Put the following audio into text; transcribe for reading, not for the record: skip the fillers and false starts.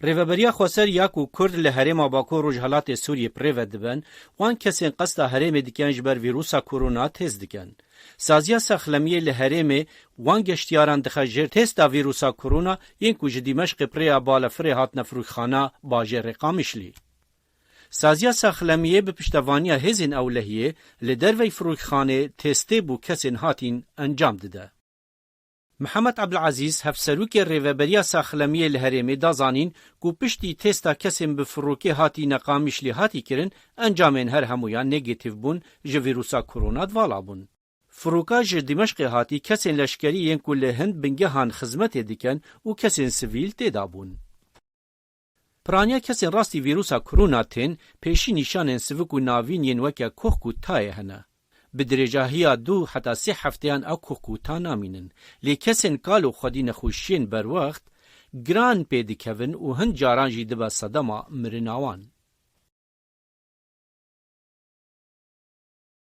ریوبریا خواسر یاکو کرد لهرما باکو روجهلات سوریه پریو دبن وان کسین قصد هرم دیکن جبر ویروسا کرونا تز دیکن. سازیا سخلمیه لهرم وان گشتیاران دخجر تستا ویروسا کرونا این کج دمشق پریا بالا فری هات نفروخانه باجه رقامشلی. سازیا سخلمیه به پشتوانی هزین اولهیه لدروی فروخانه تسته بو کسین هاتین انجام داده. محمد عبدالعزیز هفسروک ریوبریا ساخلمیه لهرمی دازانین کو پشتی تستا کسیم به فروکی هاتی نقامشلی هاتی کرن انجامین هر همویان نگیتیو بون جو ویروسا کرونا دوالا بون. فروکا جو دمشق هاتی کسین لشکری ین کل هند بنگه هان خزمت دیکن و کسین سویل تیدا بون. پرانیا کسین راستی ویروسا کرونا تین پیشی نشانن سوکو ناوین ین وکا کوخکو تایه هنه. بدرجاهیا 2 حتی 3 هفتهان او کوکوتا نامینن لی کسین کالو خودی نخوشین بر وقت گران پیدی کون و هند جاران جی دبا صدما مرناوان.